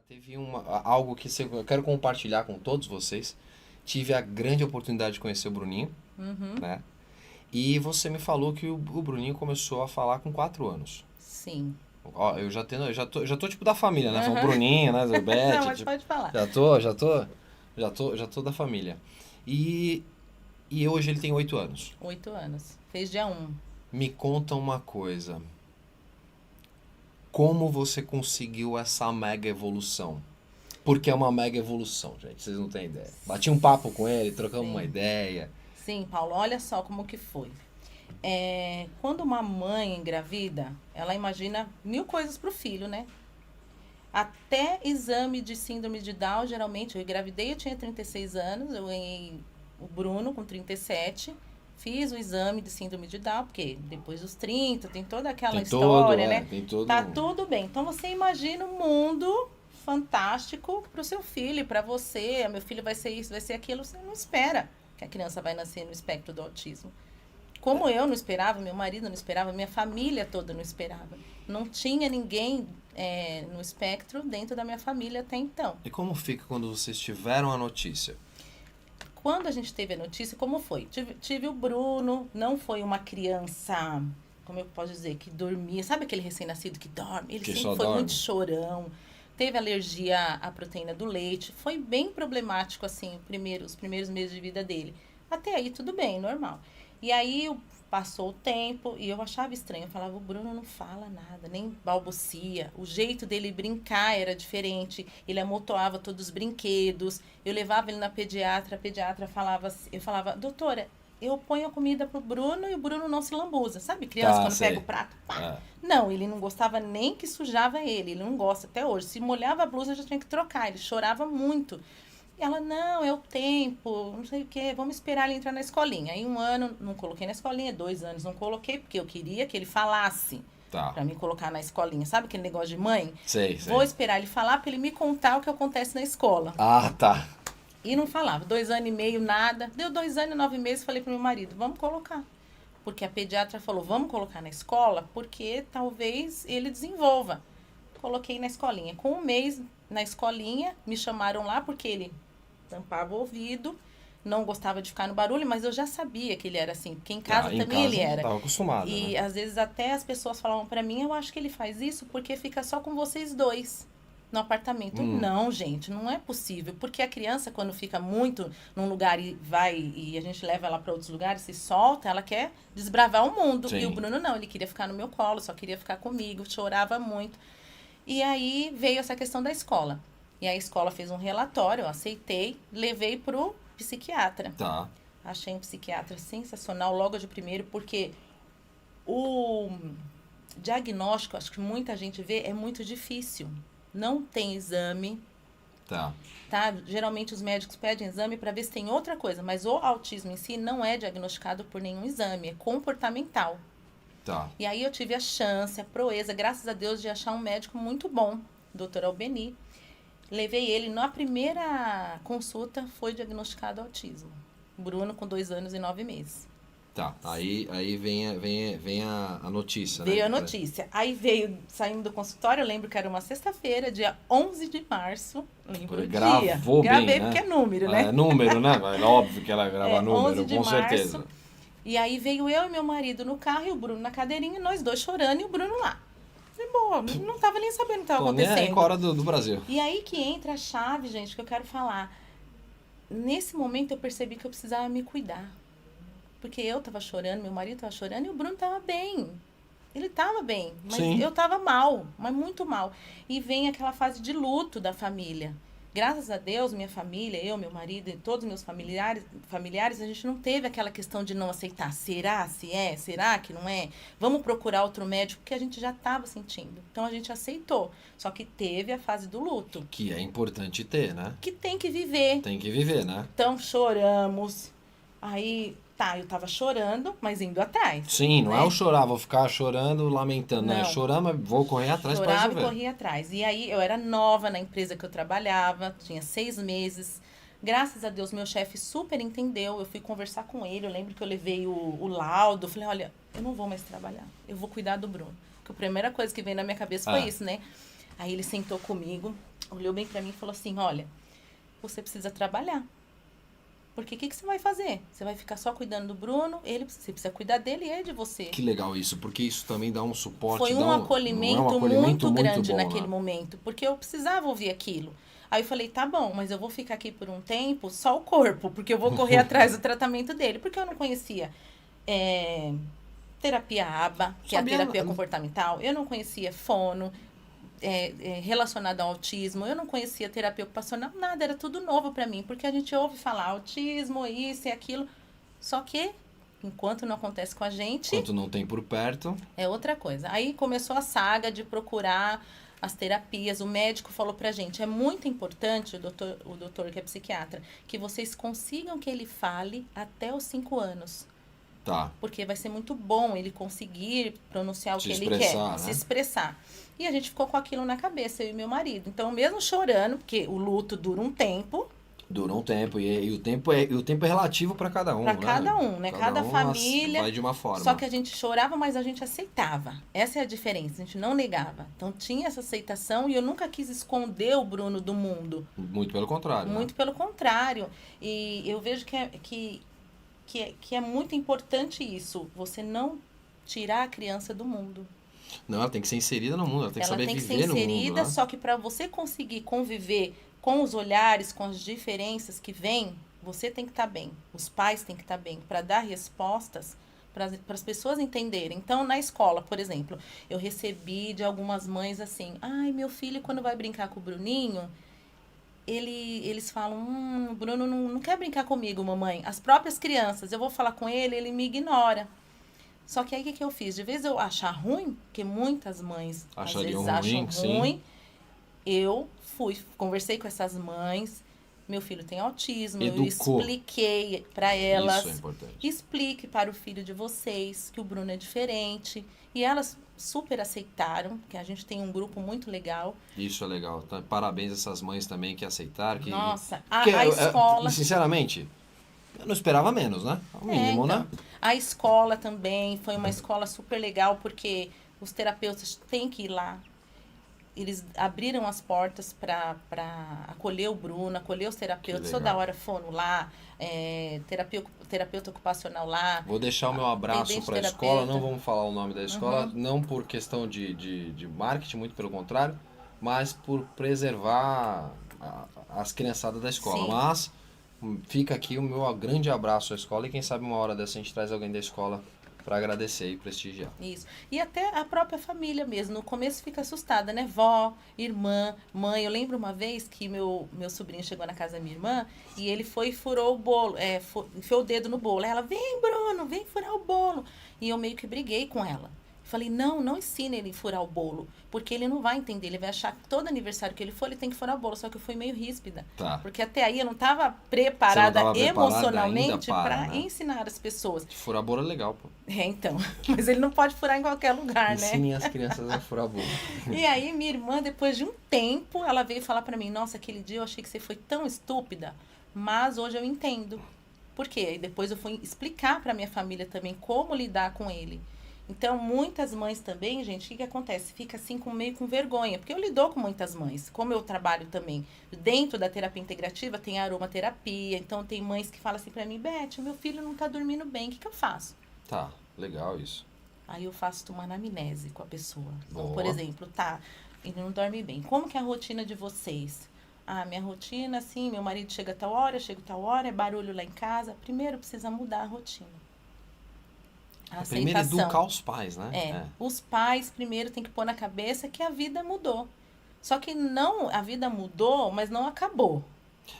teve algo que eu quero compartilhar com todos vocês. Tive a grande oportunidade de conhecer o Bruninho, né? E você me falou que o Bruninho começou a falar com 4 anos. Sim. Ó, eu já tô tipo da família, né? O Bruninho, né? O Beth, Não, mas tipo, pode falar. já tô da família. E hoje ele tem 8 anos. 8 anos. Fez dia 1. Me conta uma coisa. Como você conseguiu essa mega evolução? Porque é uma mega evolução, gente. Vocês não têm ideia. Bati um papo com ele, trocamos uma ideia. Sim, Paulo, olha só como que foi. Quando uma mãe engravida, ela imagina 1000 coisas pro filho, né? Até exame de síndrome de Down, geralmente, eu engravidei, eu tinha 36 anos, eu ganhei o Bruno com 37, fiz o exame de síndrome de Down, porque depois dos 30 tem toda aquela história, né? Tem todo... Tá tudo bem. Então você imagina um mundo fantástico pro seu filho, para você. Meu filho vai ser isso, vai ser aquilo. Você não espera que a criança vai nascer no espectro do autismo. Como eu não esperava, meu marido não esperava, minha família toda não esperava. Não tinha ninguém no espectro dentro da minha família até então. E como fica quando vocês tiveram a notícia? Quando a gente teve a notícia, como foi? Tive o Bruno, não foi uma criança, como eu posso dizer, que dormia. Sabe aquele recém-nascido que dorme? Ele sempre foi muito chorão. Teve alergia à proteína do leite. Foi bem problemático, assim, os primeiros meses de vida dele. Até aí, tudo bem, normal. E aí, passou o tempo e eu achava estranho. Eu falava, o Bruno não fala nada, nem balbucia. O jeito dele brincar era diferente. Ele amontoava todos os brinquedos. Eu levava ele na pediatra, a pediatra falava assim, eu falava, doutora, eu ponho a comida pro Bruno e o Bruno não se lambuza. Sabe, criança quando pega o prato, pá. Não, ele não gostava nem que sujava ele não gosta até hoje. Se molhava a blusa, já tinha que trocar, ele chorava muito. E ela, não, é o tempo, não sei o quê, vamos esperar ele entrar na escolinha. Aí 1 ano não coloquei na escolinha, 2 anos não coloquei, porque eu queria que ele falasse pra me colocar na escolinha. Sabe aquele negócio de mãe? Sei. Vou esperar ele falar pra ele me contar o que acontece na escola. Ah, tá. E não falava. 2 anos e meio, nada. Deu 2 anos e 9 meses, falei pro meu marido, vamos colocar. Porque a pediatra falou, vamos colocar na escola, porque talvez ele desenvolva. Coloquei na escolinha. Com 1 mês na escolinha, me chamaram lá, porque ele tampava o ouvido, não gostava de ficar no barulho, mas eu já sabia que ele era assim, porque em casa também ele era. Estava acostumado. E né? Às vezes até as pessoas falavam pra mim, eu acho que ele faz isso porque fica só com vocês dois no apartamento. Não, gente, não é possível, porque a criança quando fica muito num lugar e a gente leva ela para outros lugares, se solta, ela quer desbravar o mundo. Sim. E o Bruno não, ele queria ficar no meu colo, só queria ficar comigo, chorava muito. E aí veio essa questão da escola. E a escola fez um relatório, eu aceitei, levei pro psiquiatra. Tá. Achei um psiquiatra sensacional logo de primeiro, porque o diagnóstico, acho que muita gente vê, é muito difícil. Não tem exame. Tá. Geralmente os médicos pedem exame para ver se tem outra coisa, mas o autismo em si não é diagnosticado por nenhum exame, é comportamental. Tá. E aí eu tive a chance, a proeza, graças a Deus, de achar um médico muito bom, Dr. Albeni. Levei ele, na primeira consulta, foi diagnosticado autismo. Bruno com 2 anos e 9 meses. Tá, aí vem a notícia, né? Veio a notícia. Aí veio, saindo do consultório, eu lembro que era uma sexta-feira, dia 11 de março. Lembro o dia. Gravei, né? Porque é número, né? É número, né? É óbvio que ela grava número, 11 de com março, certeza. E aí veio eu e meu marido no carro e o Bruno na cadeirinha, nós dois chorando e o Bruno lá. Falei, boa, não tava nem sabendo o que estava acontecendo. Nem com a hora do Brasil. E aí que entra a chave, gente, que eu quero falar. Nesse momento eu percebi que eu precisava me cuidar. Porque eu tava chorando, meu marido tava chorando e o Bruno tava bem. Ele tava bem, mas Sim. eu tava mal, mas muito mal. E vem aquela fase de luto da família. Graças a Deus, minha família, eu, meu marido e todos os meus familiares, a gente não teve aquela questão de não aceitar. Será? Se é? Será que não é? Vamos procurar outro médico, porque a gente já estava sentindo. Então, a gente aceitou. Só que teve a fase do luto. Que é importante ter, né? Que tem que viver. Tem que viver, né? Então, choramos. Aí, eu tava chorando, mas indo atrás. Sim, não né? é o chorar, vou ficar chorando, lamentando. Não, é chorar, mas vou correr atrás para resolver. Chorava e corria atrás. E aí, eu era nova na empresa que eu trabalhava, tinha 6 meses. Graças a Deus, meu chefe super entendeu. Eu fui conversar com ele, eu lembro que eu levei o laudo. Falei, olha, eu não vou mais trabalhar, eu vou cuidar do Bruno. Porque a primeira coisa que veio na minha cabeça foi isso, né? Aí ele sentou comigo, olhou bem pra mim e falou assim, olha, você precisa trabalhar. Porque o que você vai fazer? Você vai ficar só cuidando do Bruno, você precisa cuidar dele e ele de você. Que legal isso, porque isso também dá um suporte. Foi um acolhimento muito grande bom, naquele né? momento, porque eu precisava ouvir aquilo. Aí eu falei, tá bom, mas eu vou ficar aqui por um tempo, só o corpo, porque eu vou correr atrás do tratamento dele, porque eu não conhecia terapia ABA, que é a terapia comportamental, eu não conhecia fono, relacionado ao autismo, eu não conhecia terapia ocupacional, nada, era tudo novo para mim, porque a gente ouve falar autismo, isso e aquilo, só que enquanto não acontece com a gente... Enquanto não tem por perto... É outra coisa. Aí começou a saga de procurar as terapias, o médico falou pra gente, é muito importante, o doutor que é psiquiatra, que vocês consigam que ele fale até os 5 anos. Tá. Porque vai ser muito bom ele conseguir pronunciar o que ele quer, né? Se expressar. E a gente ficou com aquilo na cabeça, eu e meu marido. Então, mesmo chorando, porque o luto dura um tempo. Dura um tempo, e o tempo é relativo para cada um, Para cada um, né? Cada família. Vai de uma forma. Só que a gente chorava, mas a gente aceitava. Essa é a diferença, a gente não negava. Então, tinha essa aceitação e eu nunca quis esconder o Bruno do mundo. Muito pelo contrário. Muito pelo contrário. E eu vejo que é muito importante isso, você não tirar a criança do mundo. Não, ela tem que ser inserida no mundo, ela tem que saber viver no mundo. Ela tem que ser inserida, né? Só que para você conseguir conviver com os olhares, com as diferenças que vêm, você tem que estar bem, os pais têm que estar bem, para dar respostas para as pessoas entenderem. Então, na escola, por exemplo, eu recebi de algumas mães assim, ai, meu filho quando vai brincar com o Bruninho... Eles falam, o Bruno não quer brincar comigo, mamãe. As próprias crianças, eu vou falar com ele me ignora. Só que aí o que eu fiz? De vez eu achar ruim, porque muitas mães às vezes acham ruim, eu conversei com essas mães, meu filho tem autismo, eu expliquei para elas. Isso é importante. Explique para o filho de vocês que o Bruno é diferente. E elas super aceitaram, que a gente tem um grupo muito legal. Isso é legal. Parabéns a essas mães também que aceitaram. Nossa, a escola... Sinceramente, eu não esperava menos, né? O mínimo, então, né? A escola também foi uma escola super legal, porque os terapeutas têm que ir lá. Eles abriram as portas para acolher o Bruno, acolher os terapeutas. Toda hora foram lá, terapeuta ocupacional lá. Vou deixar o meu abraço para a escola, não vamos falar o nome da escola, não por questão de marketing, muito pelo contrário, mas por preservar as criançadas da escola. Sim. Mas fica aqui o meu grande abraço à escola e quem sabe uma hora dessa a gente traz alguém da escola para agradecer e prestigiar. Isso. E até a própria família mesmo. No começo fica assustada, né? Vó, irmã, mãe. Eu lembro uma vez que meu sobrinho chegou na casa da minha irmã e ele foi e furou o bolo. Enfiou o dedo no bolo. Aí ela, vem, Bruno, vem furar o bolo. E eu meio que briguei com ela. Falei, não ensina ele a furar o bolo, porque ele não vai entender, ele vai achar que todo aniversário que ele for, ele tem que furar o bolo, só que eu fui meio ríspida. Tá. Porque até aí eu não estava preparada emocionalmente para ensinar as pessoas. Furar bolo é legal, pô. Então, mas ele não pode furar em qualquer lugar, né? Ensinem as crianças a furar bolo. E aí minha irmã, depois de um tempo, ela veio falar para mim, nossa, aquele dia eu achei que você foi tão estúpida, mas hoje eu entendo. Por quê? E depois eu fui explicar para minha família também como lidar com ele. Então, muitas mães também, gente, o que acontece? Fica assim meio com vergonha, porque eu lido com muitas mães, como eu trabalho também. Dentro da terapia integrativa tem a aromaterapia, então tem mães que falam assim pra mim, Beth, meu filho não tá dormindo bem, o que eu faço? Tá, legal isso. Aí eu faço uma anamnese com a pessoa. Então, por exemplo, ele não dorme bem. Como que é a rotina de vocês? Ah, minha rotina, assim, meu marido chega a tal hora, eu chego a tal hora, é barulho lá em casa. Primeiro precisa mudar a rotina. Primeiro educar os pais, né? Os pais primeiro tem que pôr na cabeça que a vida mudou. Só que a vida mudou, mas não acabou.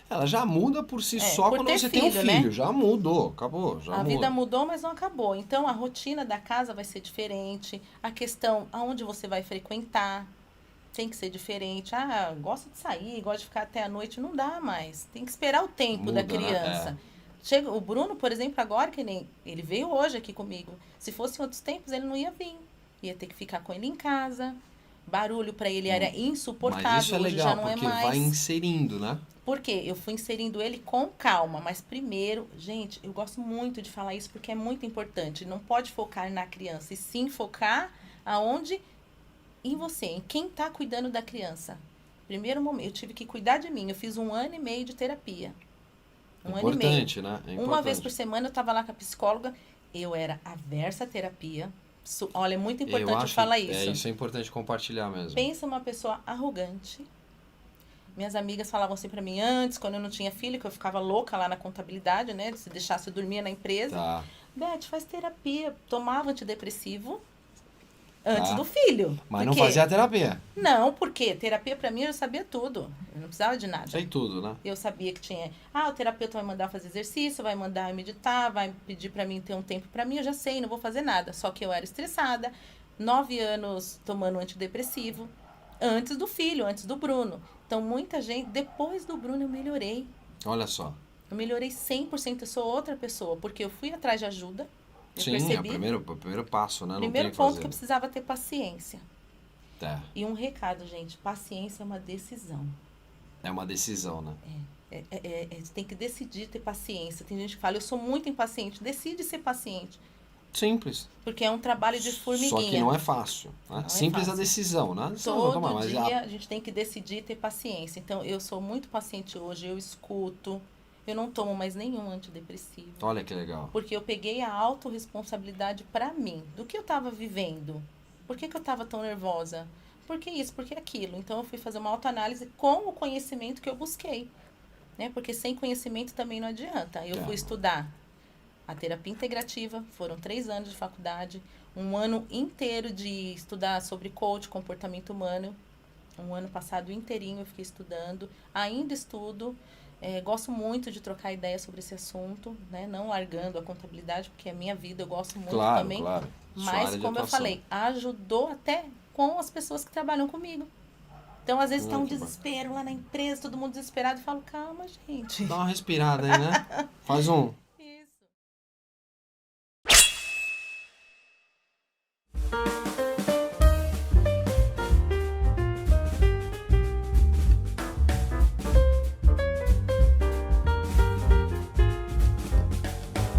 Ela já muda por si só quando você tem um filho, né? Já mudou, acabou, já muda. A vida mudou, mas não acabou. Então, a rotina da casa vai ser diferente. A questão, aonde você vai frequentar, tem que ser diferente. Ah, gosto de sair, gosto de ficar até a noite. Não dá mais. Tem que esperar o tempo da criança. Né? Chega, o Bruno, por exemplo, agora que ele veio hoje aqui comigo. Se fosse em outros tempos, ele não ia vir. Ia ter que ficar com ele em casa. Barulho para ele era insuportável. Mas isso é legal, hoje já não porque é mais. Vai inserindo, né? Por quê? Eu fui inserindo ele com calma. Mas primeiro, gente, eu gosto muito de falar isso porque é muito importante. Não pode focar na criança, e sim focar aonde? Em você, em quem está cuidando da criança. Primeiro momento, eu tive que cuidar de mim. Eu fiz 1 ano e meio de terapia. Importante, né? É importante. Uma vez por semana eu estava lá com a psicóloga. Eu era aversa à terapia. Olha, é muito importante eu falar isso. Isso é importante compartilhar mesmo. Pensa uma pessoa arrogante. Minhas amigas falavam assim pra mim antes, quando eu não tinha filho, que eu ficava louca lá na contabilidade, né? Se deixasse eu dormia na empresa. Tá. Beth, faz terapia. Tomava antidepressivo antes do filho. Mas não fazia terapia? Não, porque terapia pra mim eu já sabia tudo. Eu não precisava de nada. Sei tudo, né? Eu sabia que tinha... o terapeuta vai mandar fazer exercício, vai mandar eu meditar, vai pedir pra mim ter um tempo pra mim. Eu já sei, não vou fazer nada. Só que eu era estressada. 9 anos tomando antidepressivo. Antes do filho, antes do Bruno. Então, muita gente... Depois do Bruno, eu melhorei. Olha só. Eu melhorei 100%. Eu sou outra pessoa. Porque eu fui atrás de ajuda. Sim, percebi, é o primeiro passo, né? Primeiro ponto que eu precisava ter paciência. Tá. E um recado, gente. Paciência é uma decisão. É uma decisão, né? Você tem que decidir ter paciência. Tem gente que fala, eu sou muito impaciente. Decide ser paciente. Simples. Porque é um trabalho de formiguinha. Só que não é fácil. Né? Simples é fácil. A decisão, né? Todo dia a gente tem que decidir ter paciência. Então, eu sou muito paciente hoje. Eu escuto. Eu não tomo mais nenhum antidepressivo. Olha que legal. Porque eu peguei a autorresponsabilidade pra mim. Do que eu tava vivendo. Por que eu tava tão nervosa? Por que isso? Por que aquilo? Então, eu fui fazer uma autoanálise com o conhecimento que eu busquei. Né? Porque sem conhecimento também não adianta. Eu fui estudar a terapia integrativa. Foram 3 anos de faculdade. 1 ano inteiro de estudar sobre coach, comportamento humano. 1 ano passado inteirinho eu fiquei estudando. Ainda estudo. Gosto muito de trocar ideias sobre esse assunto, né? Não largando a contabilidade, porque é minha vida, eu gosto muito também. Claro. Mas, como eu falei, ajudou até com as pessoas que trabalham comigo. Então, às vezes, tá um desespero lá na empresa, todo mundo desesperado. Eu falo, calma, gente. Dá uma respirada aí, né? Faz um...